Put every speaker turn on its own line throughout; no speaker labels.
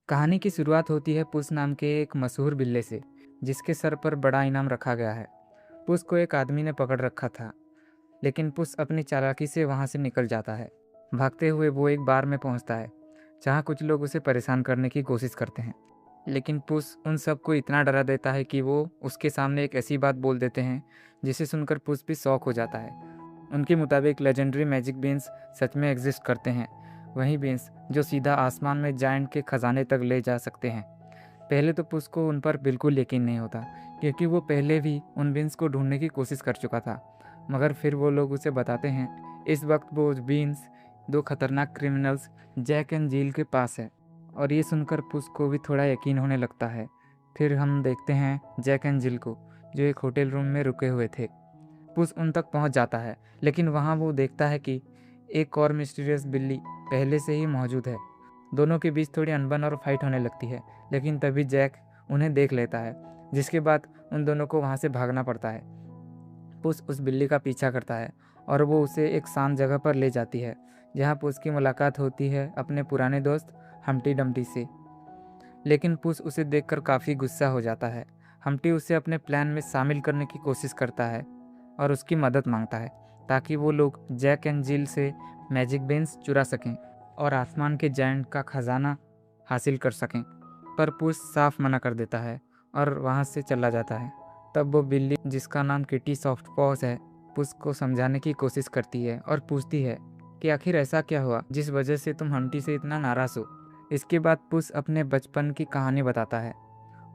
कहानी की शुरुआत होती है पुस नाम के एक मशहूर बिल्ले से, जिसके सर पर बड़ा इनाम रखा गया है। पुस को एक आदमी ने पकड़ रखा था, लेकिन पुस अपनी चालाकी से वहां से निकल जाता है। भागते हुए वो एक बार में पहुंचता है, जहां कुछ लोग उसे परेशान करने की कोशिश करते हैं। लेकिन पुस उन सबको इतना डरा देता है कि वो उसके सामने एक ऐसी बात बोल देते हैं जिसे सुनकर पुस भी शॉक हो जाता है। उनके मुताबिक लेजेंडरी मैजिक बीन्स सच में एग्जिस्ट करते हैं, वही बीन्स जो सीधा आसमान में जायंट के खजाने तक ले जा सकते हैं। पहले तो पुस को उन पर बिल्कुल यकीन नहीं होता, क्योंकि वो पहले भी उन बीन्स को ढूंढने की कोशिश कर चुका था। मगर फिर वो लोग उसे बताते हैं इस वक्त वो बीन्स दो खतरनाक क्रिमिनल्स जैक एंड जील के पास है। और ये सुनकर पुस को भी थोड़ा यकीन होने लगता है। फिर हम देखते हैं जैक एंड जिल को, जो एक होटल रूम में रुके हुए थे। पुस उन तक पहुंच जाता है, लेकिन वहां वो देखता है कि एक और मिस्टीरियस बिल्ली पहले से ही मौजूद है। दोनों के बीच थोड़ी अनबन और फाइट होने लगती है, लेकिन तभी जैक उन्हें देख लेता है, जिसके बाद उन दोनों को वहां से भागना पड़ता है। पुस उस बिल्ली का पीछा करता है और वो उसे एक शांत जगह पर ले जाती है, जहाँ पुस की मुलाकात होती है अपने पुराने दोस्त हम्टी डम्टी से। लेकिन पुस उसे देखकर काफ़ी गुस्सा हो जाता है। हम्टी उसे अपने प्लान में शामिल करने की कोशिश करता है और उसकी मदद मांगता है, ताकि वो लोग जैक एंड जिल से मैजिक बेन्स चुरा सकें और आसमान के जायंट का खजाना हासिल कर सकें। पर पुस साफ मना कर देता है और वहाँ से चला जाता है। तब वो बिल्ली, जिसका नाम किटी सॉफ्ट पॉज है, पुस को समझाने की कोशिश करती है और पूछती है कि आखिर ऐसा क्या हुआ जिस वजह से तुम हम्टी से इतना नाराज़ हो। इसके बाद पुस अपने बचपन की कहानी बताता है।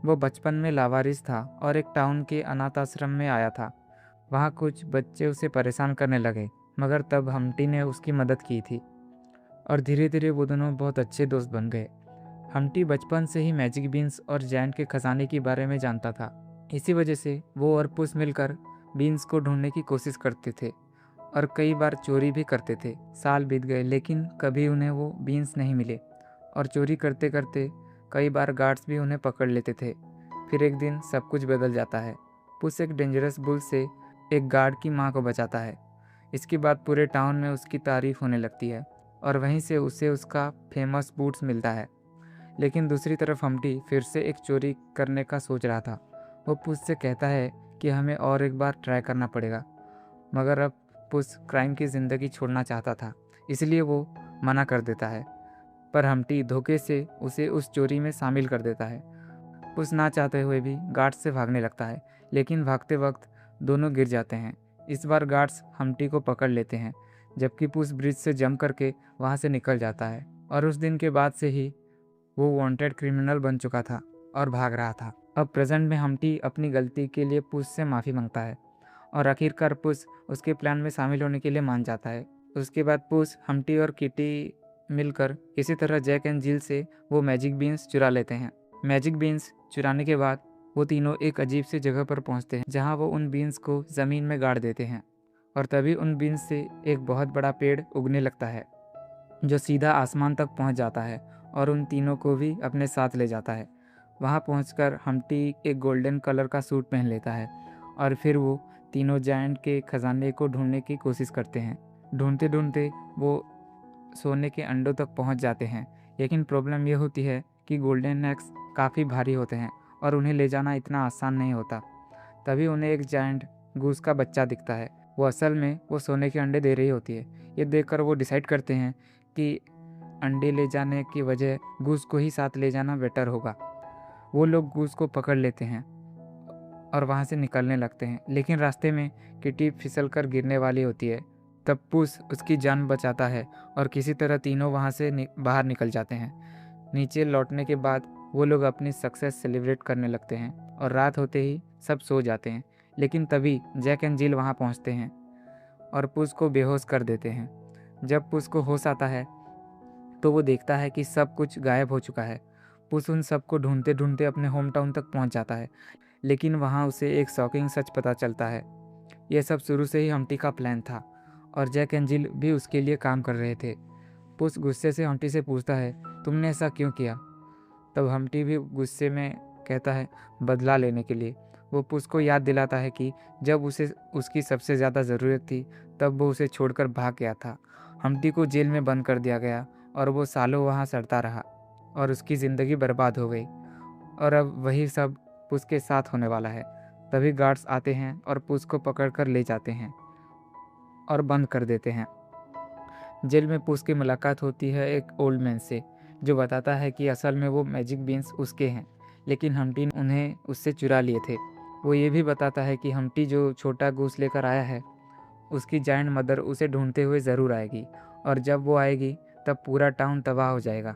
वो बचपन में लावारिस था और एक टाउन के अनाथ आश्रम में आया था। वहाँ कुछ बच्चे उसे परेशान करने लगे, मगर तब हम्टी ने उसकी मदद की थी और धीरे धीरे वो दोनों बहुत अच्छे दोस्त बन गए। हम्टी बचपन से ही मैजिक बीन्स और जैंट के खजाने के बारे में जानता था। इसी वजह से वो और पुस मिलकर बीन्स को ढूंढने की कोशिश करते थे और कई बार चोरी भी करते थे। साल बीत गए, लेकिन कभी उन्हें वो बीन्स नहीं मिले और चोरी करते करते कई बार गार्ड्स भी उन्हें पकड़ लेते थे। फिर एक दिन सब कुछ बदल जाता है। पुस एक डेंजरस बुल से एक गार्ड की मां को बचाता है। इसके बाद पूरे टाउन में उसकी तारीफ होने लगती है और वहीं से उसे उसका फेमस बूट्स मिलता है। लेकिन दूसरी तरफ हम्टी फिर से एक चोरी करने का सोच रहा था। वो पुस से कहता है कि हमें और एक बार ट्राई करना पड़ेगा, मगर अब पुस क्राइम की ज़िंदगी छोड़ना चाहता था, इसलिए वो मना कर देता है। पर हम्टी धोखे से उसे उस चोरी में शामिल कर देता है। पुस ना चाहते हुए भी गार्ड्स से भागने लगता है, लेकिन भागते वक्त दोनों गिर जाते हैं। इस बार गार्ड्स हम्टी को पकड़ लेते हैं, जबकि पुस ब्रिज से जंप करके वहां से निकल जाता है। और उस दिन के बाद से ही वो वांटेड क्रिमिनल बन चुका था और भाग रहा था। अब प्रेजेंट में हम्टी अपनी गलती के लिए पुस से माफ़ी मांगता है और आखिरकार पुस उसके प्लान में शामिल होने के लिए मान जाता है। उसके बाद पुस, हम्टी और किटी मिलकर किसी तरह जैक एंड जिल से वो मैजिक बीन्स चुरा लेते हैं। मैजिक बीन्स चुराने के बाद वो तीनों एक अजीब सी जगह पर पहुंचते हैं, जहां वो उन बीन्स को ज़मीन में गाड़ देते हैं और तभी उन बीन्स से एक बहुत बड़ा पेड़ उगने लगता है, जो सीधा आसमान तक पहुंच जाता है और उन तीनों को भी अपने साथ ले जाता है। वहां पहुंचकर हम्टी एक गोल्डन कलर का सूट पहन लेता है और फिर वो तीनों जायंट के खजाने को ढूंढने की कोशिश करते हैं। ढूंढते ढूंढते वो सोने के अंडों तक पहुंच जाते हैं, लेकिन प्रॉब्लम ये होती है कि गोल्डन एग्स काफ़ी भारी होते हैं और उन्हें ले जाना इतना आसान नहीं होता। तभी उन्हें एक जायंट गूस का बच्चा दिखता है। वो असल में वो सोने के अंडे दे रही होती है। ये देखकर वो डिसाइड करते हैं कि अंडे ले जाने की वजह गूस को ही साथ ले जाना बेटर होगा। वो लोग गूस को पकड़ लेते हैं और वहाँ से निकलने लगते हैं, लेकिन रास्ते में किटी फिसल कर गिरने वाली होती है। तब पुस उसकी जान बचाता है और किसी तरह तीनों वहाँ से बाहर निकल जाते हैं। नीचे लौटने के बाद वो लोग अपनी सक्सेस सेलिब्रेट करने लगते हैं और रात होते ही सब सो जाते हैं। लेकिन तभी जैक एंड जिल वहाँ पहुँचते हैं और पुस को बेहोश कर देते हैं। जब पुस को होश आता है तो वो देखता है कि सब कुछ गायब हो चुका है। पुस उन सबको ढूंढते ढूंढते अपने होम टाउन तक पहुँच जाता है, लेकिन वहाँ उसे एक शॉकिंग सच पता चलता है। यह सब शुरू से ही हम्टी का प्लान था और जैक एंड जिल भी उसके लिए काम कर रहे थे। पुस गुस्से से हम्टी से पूछता है, तुमने ऐसा क्यों किया? तब हम्टी भी गुस्से में कहता है, बदला लेने के लिए। वो पुस को याद दिलाता है कि जब उसे उसकी सबसे ज़्यादा ज़रूरत थी तब वो उसे छोड़कर भाग गया था। हम्टी को जेल में बंद कर दिया गया और वो सालों वहाँ सड़ता रहा। और उसकी ज़िंदगी बर्बाद हो गई। और अब वही सब पुस के साथ होने वाला है। तभी गार्ड्स आते हैं और पुस को पकड़ कर ले जाते हैं और बंद कर देते हैं। जेल में पुस की मुलाकात होती है एक ओल्ड मैन से, जो बताता है कि असल में वो मैजिक बीन्स उसके हैं, लेकिन हम्टी ने उन्हें उससे चुरा लिए थे। वो ये भी बताता है कि हम्टी जो छोटा गूस लेकर आया है, उसकी जायंट मदर उसे ढूंढते हुए ज़रूर आएगी, और जब वो आएगी तब पूरा टाउन तबाह हो जाएगा।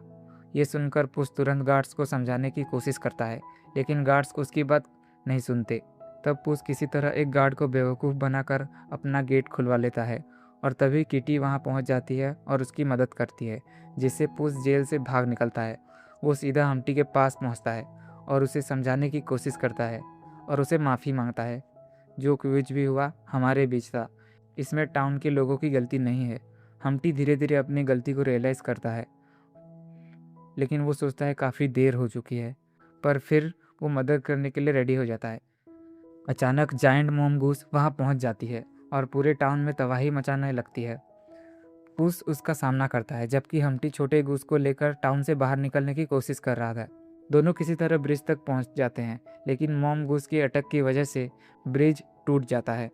ये सुनकर पुस तुरंत गार्ड्स को समझाने की कोशिश करता है, लेकिन गार्ड्स उसकी बात नहीं सुनते। तब पुस किसी तरह एक गार्ड को बेवकूफ़ बनाकर अपना गेट खुलवा लेता है, और तभी किटी वहाँ पहुँच जाती है और उसकी मदद करती है, जिससे पुस जेल से भाग निकलता है। वो सीधा हम्टी के पास पहुँचता है और उसे समझाने की कोशिश करता है और उसे माफ़ी मांगता है। जो कुछ भी हुआ हमारे बीच था, इसमें टाउन के लोगों की गलती नहीं है। हम्टी धीरे धीरे अपनी गलती को रियलाइज़ करता है, लेकिन वो सोचता है काफ़ी देर हो चुकी है, पर फिर वो मदद करने के लिए रेडी हो जाता है। अचानक जायंट मॉम गूस वहाँ पहुँच जाती है और पूरे टाउन में तबाही मचाने लगती है। पुस उसका सामना करता है, जबकि हम्टी छोटे गूस को लेकर टाउन से बाहर निकलने की कोशिश कर रहा था। दोनों किसी तरह ब्रिज तक पहुँच जाते हैं, लेकिन मॉम गूस की अटक की वजह से ब्रिज टूट जाता है।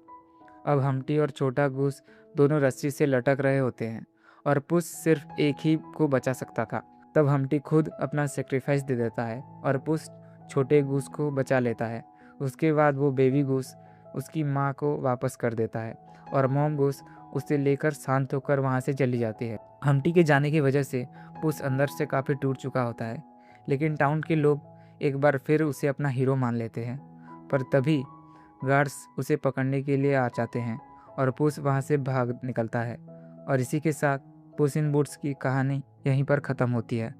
अब हम्टी और छोटा गूस दोनों रस्सी से लटक रहे होते हैं और पुस सिर्फ एक ही को बचा सकता था। तब हम्टी खुद अपना सेक्रीफाइस दे देता है और पुस छोटे गूस को बचा लेता है। उसके बाद वो बेबी गूस उसकी माँ को वापस कर देता है और मॉम गूस उसे लेकर शांत होकर वहाँ से चली जाती है। हम्टी के जाने की वजह से पुस अंदर से काफ़ी टूट चुका होता है, लेकिन टाउन के लोग एक बार फिर उसे अपना हीरो मान लेते हैं। पर तभी गार्ड्स उसे पकड़ने के लिए आ जाते हैं और पुस वहाँ से भाग निकलता है। और इसी के साथ पुस इन बूट्स की कहानी यहीं पर ख़त्म होती है।